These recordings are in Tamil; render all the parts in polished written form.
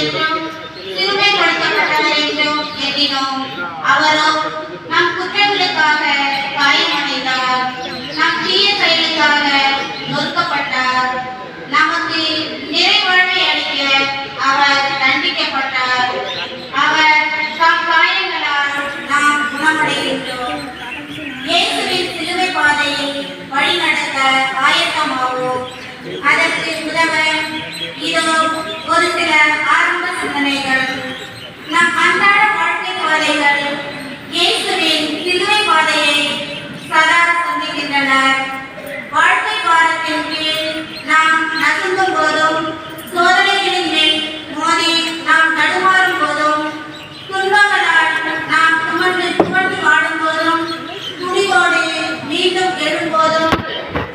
என்றும் சிறுமைப்படுத்தப்பட்டவர் என்றும் எண்ணினோம். அவரோ நம் குற்றங்களுக்காக காயமடைந்தார், நம் தீய செயலுக்காக நொறுக்கப்பட்டார். நமக்கு நிறைவாழ்வை அளிக்க அவர் தண்டிக்கப்பட்டார். அவர் தம் காயங்களால் நாம் குணமடைகின்றோம். இயேசுவின் சிலுவை பாதையில் வழிநடக்க ஆயத்தமாவோம். அதற்கு உதவ இதோ ஒரு சில ஆரம்ப சிந்தனைகள். நம் அன்றாட வாழ்க்கை பாதைகள் இயேசுவின் சிலுவை பாதையை சதா சந்திக்கின்றனர். வாழ்க்கை பாரத்தின் கீழ் நாம் நசுங்கும் போதும், சோதனைகளின் மேல் மோதி நாம் தடுமாறும் போதும், துன்பங்களால் நாம் துவண்டு வாடும் போதும், துணிவோடு மீண்டும் எழும்போதும்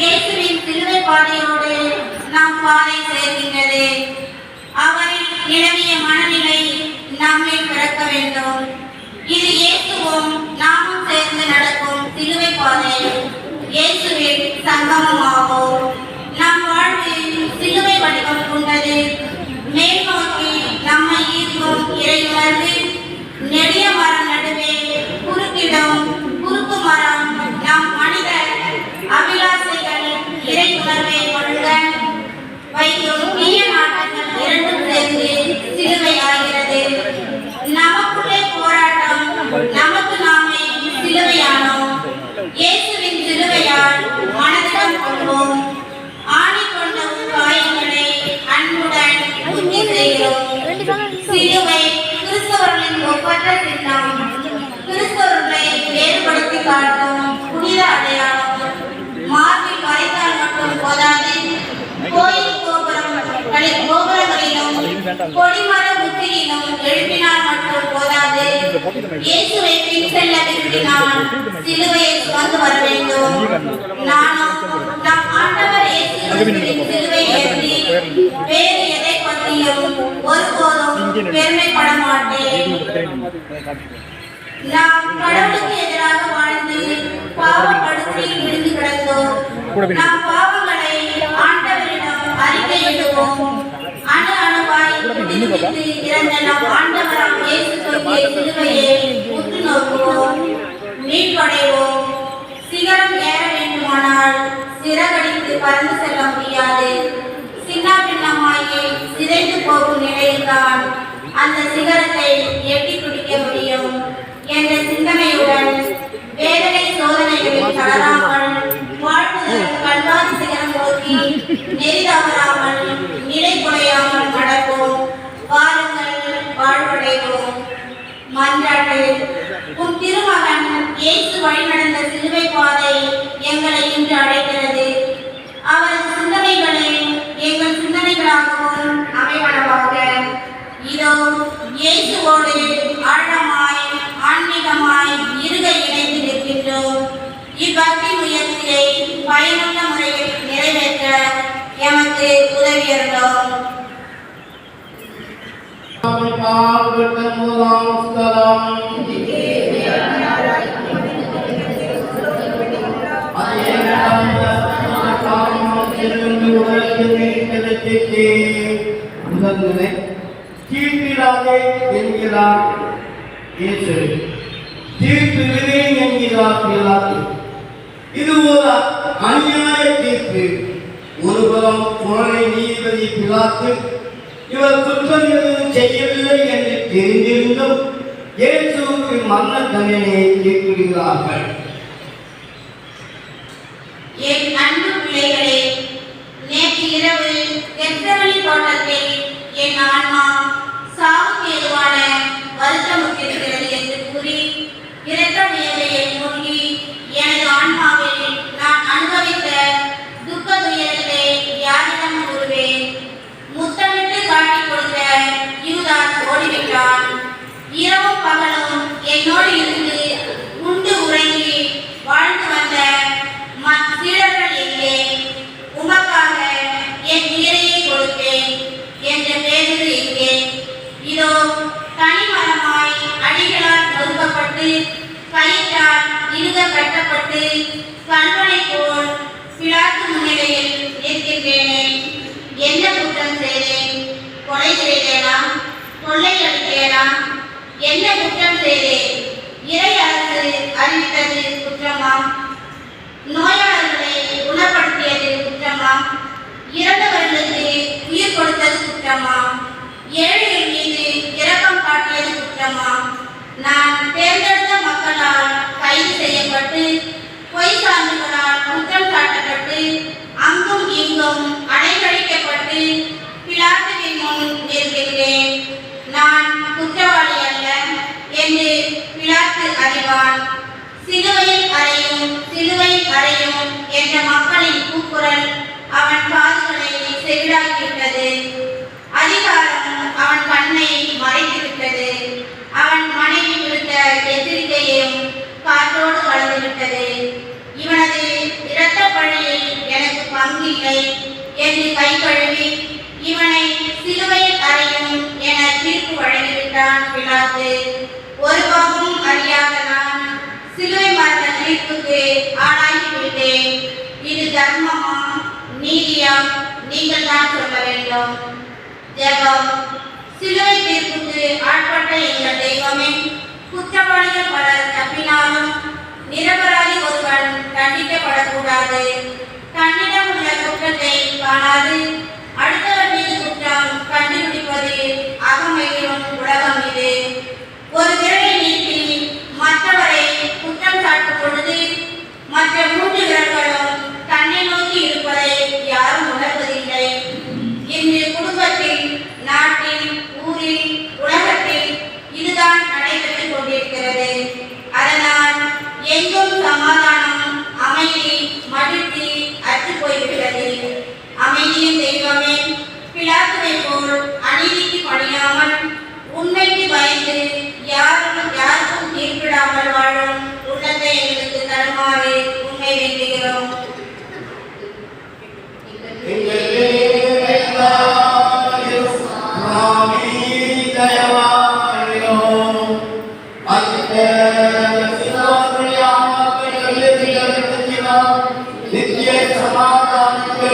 இயேசுவின் சிலுவை பாதையோடு நம் பாதை சேர்க்கின்றது. அவரின் நிலவிய மனநிலை நம்மில் பிறக்க வேண்டும். இது இயேசுவும் நாமும் சேர்ந்து நடக்கும் சிலுவை பாதை, இயேசுவின் சங்கமமாகும். நம் வாழ்வு சிலுவை வடிவம் கொண்டது. மேல் நோக்கி நம்மை ஈர்க்கும் இறையுணர்வு. நெடிய மரம் நடுவே குறுக்கிடும் குறுக்கு மரம் நம் மனித அபிலாசைகள் இறையுணர்வை ஒழுங்க வைக்கும் தீய நாட்டங்கள் இரண்டும் சேர்ந்து சிலுவை ஆகிறது. நமக்குள்ளே போராட்டம், நமக்கு நாமே சிலுவையானோம். இயேசுவின் சிலுவையால் மனதிடம் கொள்வோம். ஆணி கொண்ட காயங்களை அன்புடன் பூர்த்தி செய்கிறோம். சிலுவை கிறிஸ்தவர்களின் ஒப்பற்ற சின்னம். கிறிஸ்தவர்களை வேறுபடுத்தி காட்டும் புனித அடையாளம். மார்பில் வரைத்தால் மட்டும் போதாது, கோயில் கோபுரங்களிலும் கொடிமர முத்திரிலும் எழுப்பினால் மட்டும் போதாது. இயேசுவை பின் செல்ல விரும்பினால் சிலுவையை சுமந்து வர வேண்டும். நானும் நம் ஆண்டவர் இயேசுவின் சிலுவை ஏற்றி வேறு எதை பற்றியும் ஒருபோதும் பெருமைப்பட மாட்டேன். நாம் கடவுளுக்கு எதிராக வாழ்ந்து பாவப்படுத்தியில் விழுந்து கிடந்தோம். நம் பாவங்களை ஆண்டவரிடம் அறிக்கையிடுவோம். அணு அணுவாய் இறந்த நம் ஆண்டவராம் இயேசு சொல்லிய சிலுவையை உற்று நோக்குவோம். மீட்படைவோம். சிகரம் ஏற வேண்டுமானால் சிறகடித்து பறந்து செல்ல முடியாது. சின்ன பின்னமாகி சிதைந்து போகும் நிலையில்தான் அந்த சிகரத்தை எட்டி பிடிக்க முடியும் என்ற சிந்தனையுடன் வேதனை சோதனைகளில் தளராமல் வாழ்வுதல் கல்வாரி சிகரம் நோக்கி நெறிதவறாமல் நிலை குறையாமல் நடப்போம். வாருங்கள், வாழ்வடைவோம். மன்றாட்டு. உன் திருமகன் இயேசு வழிநடந்த சிலுவை பாதை எங்களை இன்று அழைக்கிறது. அவரது சிந்தனைகளை எங்கள் சிந்தனைகளாகவும் அமைவனவாக. இதோ இயேசுவோடு ஆழமாய் ஆன்மீகமாய் இருக இணைந்து நிற்கின்றோம். இப்பக்தி முயற்சியை பயனுள்ள முறையில் நிறைவேற்ற எமக்கு உதவியறோம். தீர்ப்பிடாதே என்கிறார் இயேசு. தீர்ப்பிடுவேன் என்கிறார் பிலாத்து. இது ஒரு அநியாய தீர்ப்பு. ஒருபுறம் புறணை நீதிபதி பிலாத்து இவர் குற்றம் எதுவும் செய்யவில்லை என்று தெரிந்திருந்தும் இயேசுவுக்கு மரண தண்டனையை தீர்ப்பிடுகிறார்கள். என் அன்பு பிள்ளைகளே, நேற்று இரவு கெத்செமனி தோட்டத்தில் என் ஆன்மா சாவுக்கு எதுவான வருத்தமுற்றிருக்கிறது என்று கூறி இரத்த வேதனையை மூழ்கி எனது ஆன்மாவில் நான் அனுபவித்த துக்க துயரத்தை யாரிடம் கூறுவேன்? முத்தமிட்டு காட்டிக் கொடுத்த யூதாஸ் ஓடிவிட்டான். இரவும் பகலும் என்னோடு இருந்து உண்டு உறங்கி வாழ்ந்து வந்த சீடர்கள் எங்கே? உமக்காக என் உயிரையை கொடுப்பேன் என்ற பேரு எங்கே? இதோ தனிமரமாய் அடிகளால் நொறுக்கப்பட்டு கயிற்றால் இறுக கட்டப்பட்டு கண்மனை போல் பிலாத்து முன்னிலையில் நிற்கின்றேனே. என்ன குற்றம் செய்தேன்? கொலை செய்தேனா? செய்தேன். இறை அரசு அறிவித்தது குற்றமா? நோயாளர்களை குணப்படுத்தியது குற்றமா? இறந்தவர்களுக்கு உயிர் கொடுத்தது குற்றமா? ஏழைகள் மீது இரக்கம் காட்டியது குற்றமா? நான் தேர்ந்தெடுத்த மக்களால் கைது செய்யப்பட்டு பொய் சான்றுகளால் குற்றம் சாட்டப்பட்டு அங்கும் இங்கும் அடைக்கழிக்கப்பட்டு பிலாத்துவின் முன் நிற்கிறேன். நான் குற்றவாளி அல்ல என்று பிலாத்து அறிவான். சிலுவையில் அறையும் என்ற மக்களின் கூக்குரல் அவன் காதுகளை செவிடாக்கிவிட்டது. அதிகாரம் அவன் கண்ணை மறைத்துவிட்டது. அவன் மனைவி விடுத்த எச்சரிக்கையும் காற்றோடு கலந்துவிட்டது. இவனது இரத்த பழியில் எனக்கு பங்கில்லை என்று கை கழுவி இவனை சிலுவையில் அறையும் என தீர்ப்பு வழங்கிவிட்டான் பிலாத்து. ஒரு பாவமும் அறியாத நான் சிலுவை மரண தீர்ப்புக்கு ஆளாகிவிட்டேன். இது தர்மமா, நீதியா? நீங்கள் தான் சொல்ல வேண்டும். ஜெபம். சிலுவை தீர்ப்புக்கு ஆட்பட்ட எங்கள் தெய்வமே, குற்றவாளிகள் பலர் தப்பினாலும் நிரபராதி ஒருவன் தண்டிக்கப்படக்கூடாது. தன்னிடம் உள்ள குற்றத்தை காணாது அடுத்தவர் மீது குற்றம் கண்டுபிடிப்பது அகமையும் உலகம் இது. ஒரு விரலை நீட்டி மற்றவரை குற்றம் சாட்டும் பொழுது மற்ற 3 விரல்களும் தன்னை நோக்கி இருப்பதை யாரும் உணர்வதில்லை. இன்று குடும்பத்தில், நாட்டில், ஊரில், உலகத்தில் இதுதான் நடைபெற்றுக் கொண்டிருக்கிறது. அதனால் எங்கும் சமாதானம், அமைதி, மகிழ்ச்சி அற்று போய்விட்டது. அமைதியின் தெய்வமே, பிலாத்துவை போல் அநீதிக்கு பணியாமல் உண்மைக்கு பயந்து யாருக்கும் தீர்ப்பிடாமல் வாழும் உள்ளத்தை எங்களுக்கு தருமாறு உண்மை வேண்டுகிறோம். நித்திய சமாதானத்தை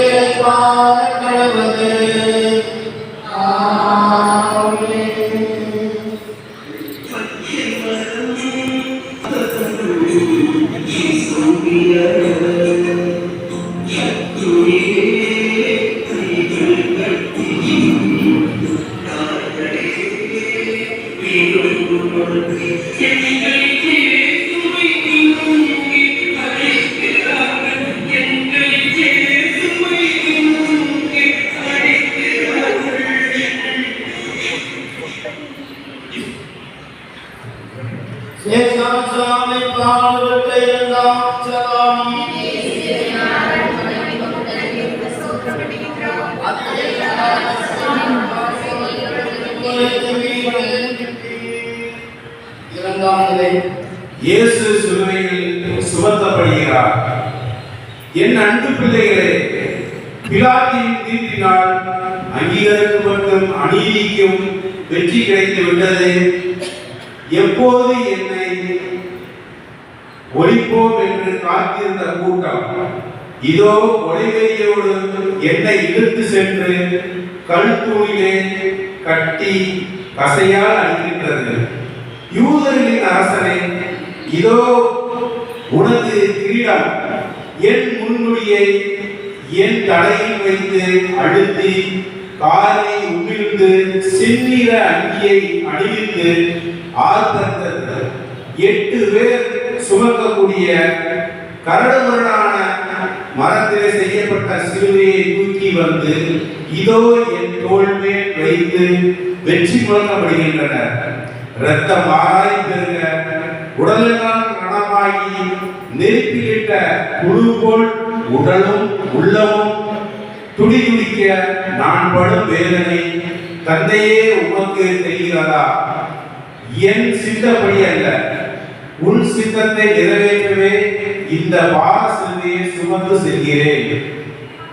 கடவுளே. இயேசு சிலுவையில் சுமத்தப்படுகிறார். என் அன்பு பிள்ளைகளே, பிலாத்தின் தீர்ப்பினால் அங்கீகரிக்கப்பட்டும் அநீதிக்கும் வெற்றி கிடைத்து விட்டது. எப்போது என்னை ஒழிப்போம் என்று காத்திருந்த கூட்டம் இதோ கொலைவெறியோடு என்னை இழுத்து சென்று கழுத்தூணிலே கட்டி கசையால் அடிக்கின்றது. யூதர்களின் அரசனை, இதோ உனது கிரீடம் என் முன்னுடியை என் தலையில் வைத்து அழுத்தி காலை உமிழ்ந்து செந்நிற அங்கியை அணிவித்து ஆர்த்தது. 8 பேர் சுமக்கக்கூடிய கரடுமுரடான மரத்திலே செய்யப்பட்ட சிலுவையை தூக்கி வந்து இதோ என் தோள் மேல் வைத்து வெற்றி முழக்கப்படுகின்றனர். இரத்தம் மாறாய் பெருக, உடலெல்லாம் ரணமாகி நெருப்பிலிட்ட புழு போல் உடலும் உள்ளமும் துடிதுடிக்க நான் படும் வேதனை தந்தையே உமக்கு தெரிகிறதா? என் சித்தப்படி அல்ல, உன் சித்தத்தை நிறைவேற்றவே இந்த பார சிலுவையை சுமந்து செல்கிறேன்.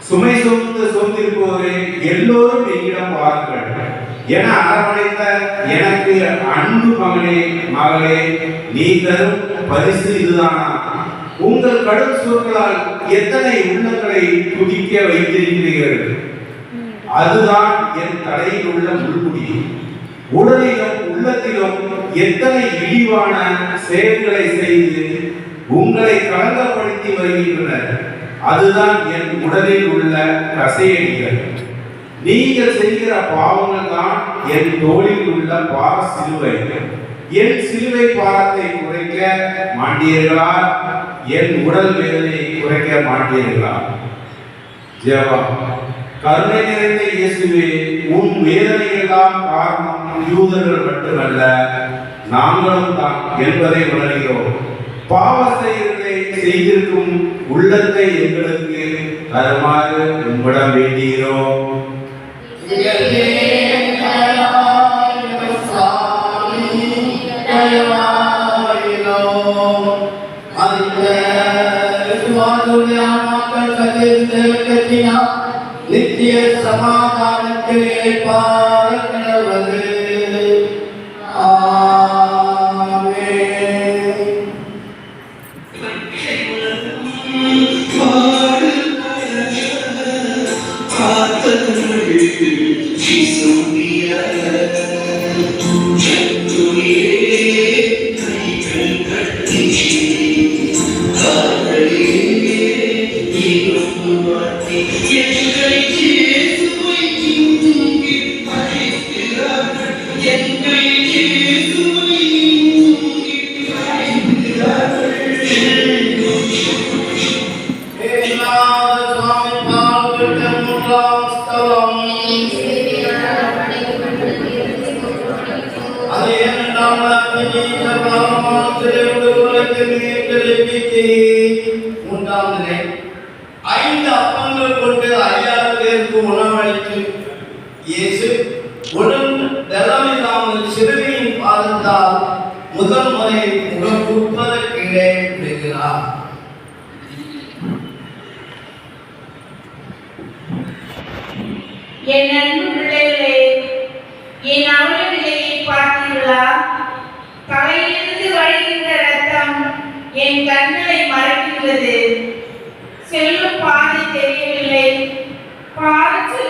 சுமை சுமந்து சொந்திருப்போரே, எல்லோரும் என்னிடம் வாருங்கள் என அரவணைத்த எனக்கு அன்பு மகனே, மகளே, நீ தரும் பரிசு இதுதானா? உங்கள் கடும் சொற்களால் எத்தனை உள்ளங்களை துடிக்க வைத்திருக்கிறீர்கள். அதுதான் என் தலையில் உள்ள முள்முடி. உடலிலும் உள்ளத்திலும் எத்தனை இழிவான செயல்களை செய்து உங்களை களங்கப்படுத்தி வருகின்றனர். அதுதான் என் உடலில் உள்ள கசையடிகள். நீங்கள் செய்கிற பாவங்கள் தான் என் தோளில் உள்ள பார சிலுவை. என் சிலுவை பாரத்தை குறைக்க மாட்டீர்களா? என் உடல் வேதனை குறைக்க மாட்டீர்களா? ஜெபம். கருணை நிறைந்த இயேசுவே, உன் வேதனைகள் தான் காரணம் யூதர்கள் மட்டுமல்ல, நாங்களும் தான் என்பதை உணர்கிறோம். பாவ செயல்களை செய்திருக்கும் உள்ளத்தை எங்களுக்கு தருமாறு உம்மிடம் வேண்டுகிறோம். நித்திய சமாதானத்தை பார்க்கிறது. ஐந்து அப்பங்கள் கொண்டு 5000 பேருக்கு உணவளித்து இயேசு உடல் தளமில்லாமல் சிறுமியின் பாதத்தால் முதல் முறை முகக்குப்பத கீழே விடுகிறார். என் அன்பு பிள்ளைகளே, என் அவல நிலையை பார்த்தீர்களா? தலையிலிருந்து வழிகின்ற ரத்தம் என் கண்களை மறைக்கின்றது. செல்லும் பாதை தெரியவில்லை. பாதத்தில்